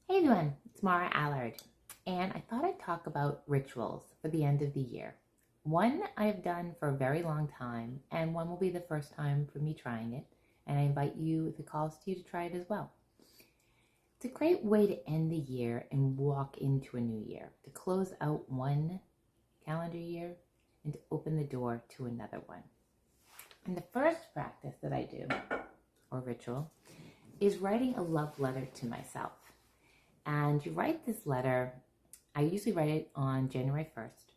Hey everyone, it's Mara Allard, and I thought I'd talk about rituals for the end of the year. One I've done for a very long time, and one will be the first time for me trying it, and I invite you, if it calls to you, to try it as well. It's a great way to end the year and walk into a new year, to close out one calendar year and to open the door to another one. And the first practice that I do, or ritual, is writing a love letter to myself. And you write this letter, I usually write it on January 1st,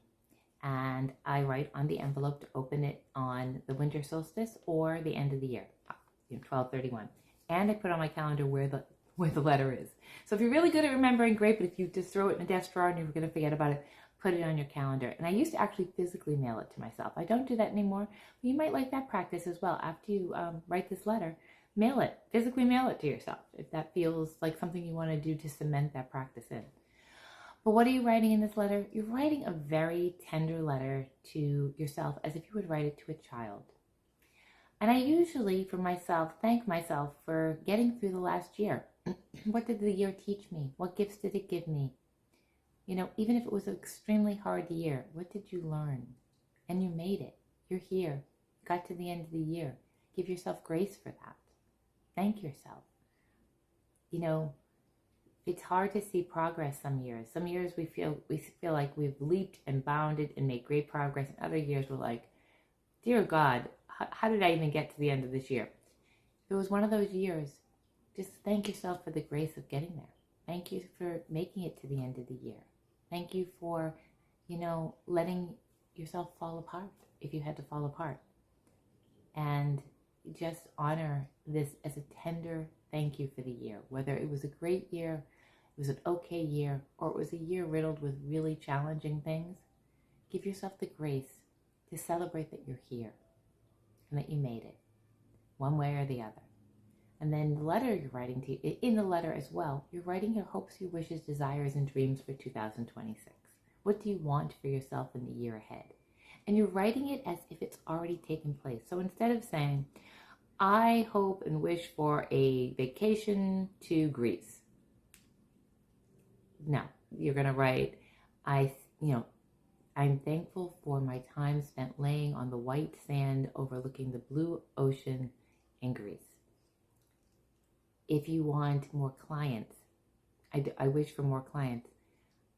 and I write on the envelope to open it on the winter solstice or the end of the year, 12/31. And I put on my calendar where the letter is. So if you're really good at remembering, great, but if you just throw it in a desk drawer and you're going to forget about it, put it on your calendar. And I used to actually physically mail it to myself. I don't do that anymore, but you might like that practice as well. After you write this letter, mail it, physically mail it to yourself if that feels like something you want to do to cement that practice in. But what are you writing in this letter? You're writing a very tender letter to yourself as if you would write it to a child. And I usually, for myself, thank myself for getting through the last year. What did the year teach me? What gifts did it give me? Even if it was an extremely hard year, what did you learn? And you made it. You're here. You got to the end of the year. Give yourself grace for that. Thank yourself. It's hard to see progress some years. Some years we feel like we've leaped and bounded and made great progress. And other years we're like, dear God, how did I even get to the end of this year? If it was one of those years, just thank yourself for the grace of getting there. Thank you for making it to the end of the year. Thank you for, letting yourself fall apart if you had to fall apart. And just honor this as a tender thank you for the year, whether it was a great year, it was an okay year, or it was a year riddled with really challenging things. Give yourself the grace to celebrate that you're here and that you made it, one way or the other. And then the letter you're writing in the letter as well, you're writing your hopes, your wishes, desires, and dreams for 2026. What do you want for yourself in the year ahead? And you're writing it as if it's already taken place. So instead of saying, I hope and wish for a vacation to Greece. No, you're going to write, I'm thankful for my time spent laying on the white sand overlooking the blue ocean in Greece. If you want more clients, I wish for more clients.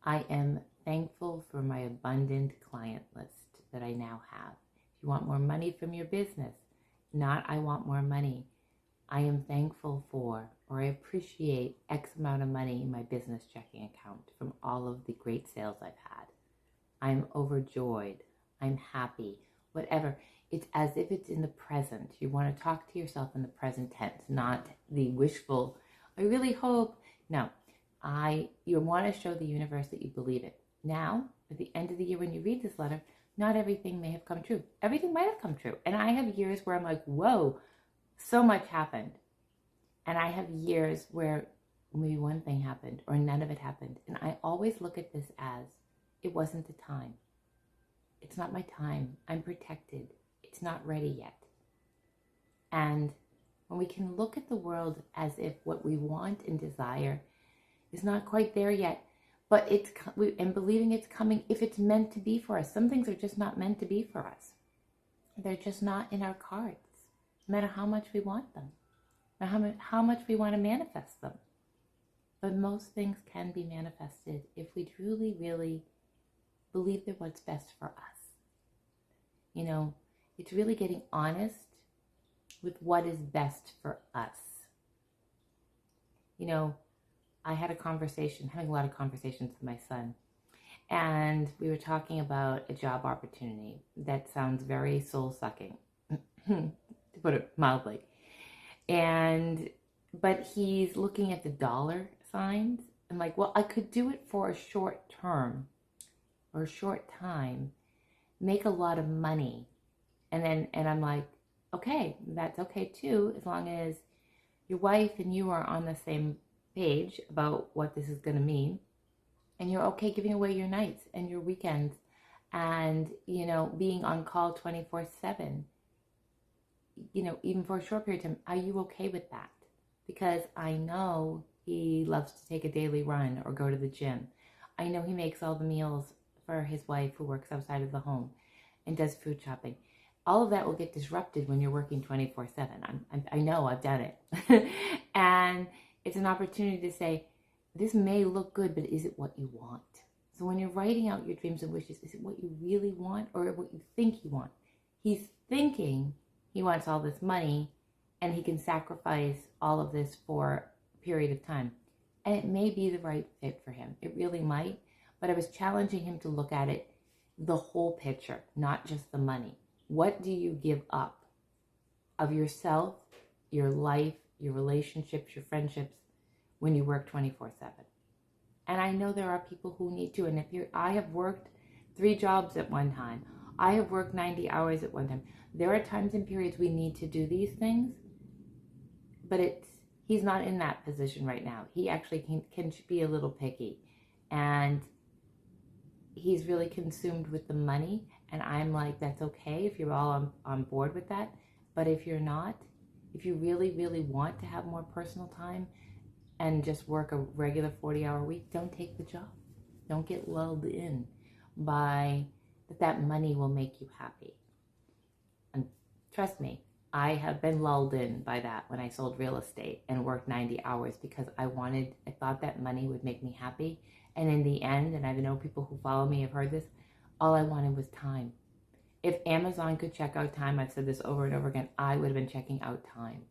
I am thankful for my abundant client list that I now have. If you want more money from your business, not I want more money. I am thankful for, or I appreciate X amount of money in my business checking account from all of the great sales I've had. I'm overjoyed. I'm happy. Whatever. It's as if it's in the present. You want to talk to yourself in the present tense, not the wishful, I really hope. No, you want to show the universe that you believe it. Now, at the end of the year when you read this letter, not everything may have come true. Everything might have come true. And I have years where I'm like, whoa, so much happened. And I have years where maybe one thing happened or none of it happened. And I always look at this as, it wasn't the time. It's not my time. I'm protected. It's not ready yet. And when we can look at the world as if what we want and desire is not quite there yet, but and believing it's coming if it's meant to be for us. Some things are just not meant to be for us. They're just not in our cards, no matter how much we want them, no matter how much we want to manifest them. But most things can be manifested if we truly, really believe they're what's best for us. It's really getting honest with what is best for us. I had having a lot of conversations with my son, and we were talking about a job opportunity that sounds very soul-sucking, to put it mildly. But he's looking at the dollar signs and like, well, I could do it for a short term or a short time, make a lot of money. And I'm like, okay, that's okay too, as long as your wife and you are on the same page about what this is going to mean, and you're okay giving away your nights and your weekends and, being on call 24/7, even for a short period of time. Are you okay with that? Because I know He loves to take a daily run or go to the gym. I know he makes all the meals for his wife who works outside of the home and does food shopping. All of that will get disrupted when you're working 24/7. I know, I've done it. And it's an opportunity to say, this may look good, but is it what you want? So when you're writing out your dreams and wishes, is it what you really want or what you think you want? He's thinking he wants all this money and he can sacrifice all of this for a period of time. And it may be the right fit for him. It really might. But I was challenging him to look at it, the whole picture, not just the money. What do you give up of yourself, your life, your relationships, your friendships when you work 24/7? And I know there are people who need to. And I have worked 3 jobs at one time. I have worked 90 hours at one time. There are times and periods we need to do these things, but he's not in that position right now. He actually can be a little picky, and he's really consumed with the money. And I'm like, that's okay if you're all on board with that. But if you're not, if you really, really want to have more personal time and just work a regular 40-hour week, don't take the job. Don't get lulled in by that money will make you happy. And trust me, I have been lulled in by that when I sold real estate and worked 90 hours because I thought that money would make me happy. And in the end, and I know people who follow me have heard this, all I wanted was time. If Amazon could check out time, I've said this over and over again, I would have been checking out time.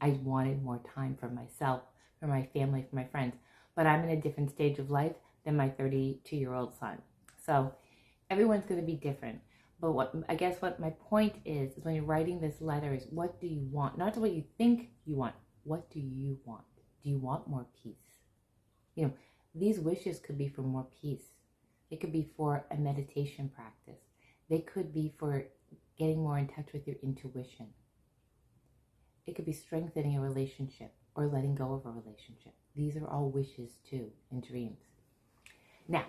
I wanted more time for myself, for my family, for my friends. But I'm in a different stage of life than my 32-year-old son. So everyone's going to be different. But what my point is when you're writing this letter is, what do you want? Not what you think you want. What do you want? Do you want more peace? These wishes could be for more peace. They could be for a meditation practice. They could be for getting more in touch with your intuition. It could be strengthening a relationship or letting go of a relationship. These are all wishes too, and dreams. Now,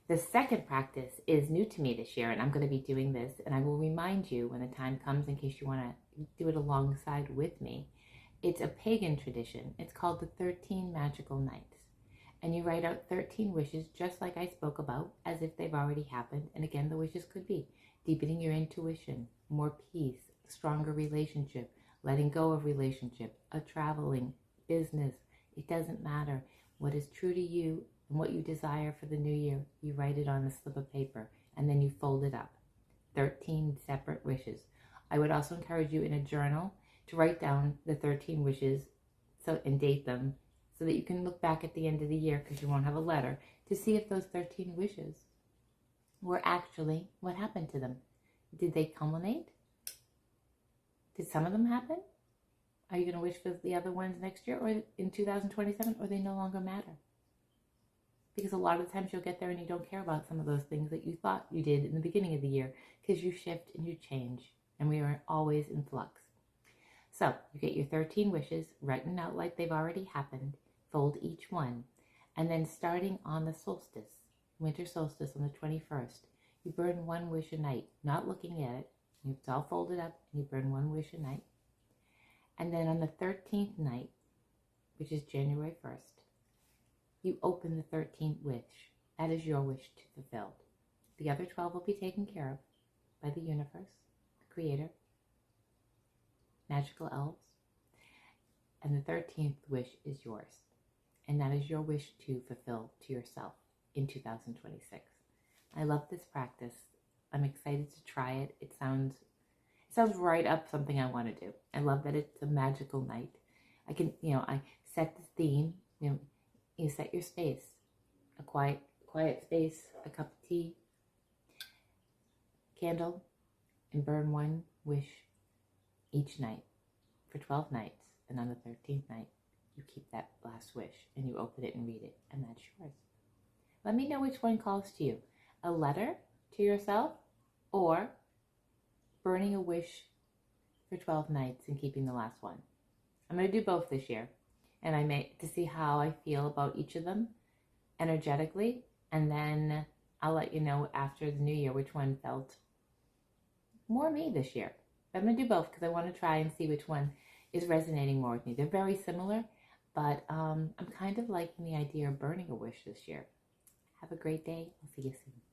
the second practice is new to me this year, and I'm going to be doing this, and I will remind you when the time comes in case you want to do it alongside with me. It's a pagan tradition. It's called the 13 Magical Nights. And you write out 13 wishes, just like I spoke about, as if they've already happened. And again, the wishes could be deepening your intuition, more peace, stronger relationship, letting go of relationship, a traveling, business. It doesn't matter. What is true to you and what you desire for the new year, you write it on a slip of paper, and then you fold it up. 13 separate wishes. I would also encourage you in a journal to write down the 13 wishes and date them, so that you can look back at the end of the year, because you won't have a letter, to see if those 13 wishes were actually what happened to them. Did they culminate? Did some of them happen? Are you going to wish for the other ones next year or in 2027, or they no longer matter? Because a lot of times you'll get there and you don't care about some of those things that you thought you did in the beginning of the year, because you shift and you change, and we are always in flux. So you get your 13 wishes written out like they've already happened. Fold each one, and then starting on the solstice, winter solstice on the 21st, you burn one wish a night, not looking at it. It's all folded up, and you burn one wish a night. And then on the 13th night, which is January 1st, you open the 13th wish. That is your wish to fulfill. The other 12 will be taken care of by the universe, the creator, magical elves, and the 13th wish is yours. And that is your wish to fulfill to yourself in 2026. I love this practice. I'm excited to try it. It sounds right up something I want to do. I love that it's a magical night. I can, I set the theme. You set your space, a quiet space, a cup of tea, candle, and burn one wish each night for 12 nights. And on the 13th night, you keep that last wish and you open it and read it, and that's yours. Let me know which one calls to you. A letter to yourself, or burning a wish for 12 nights and keeping the last one. I'm going to do both this year, and to see how I feel about each of them energetically, and then I'll let you know after the new year which one felt more me this year. But I'm going to do both because I want to try and see which one is resonating more with me. They're very similar, But I'm kind of liking the idea of burning a wish this year. Have a great day. I'll see you soon.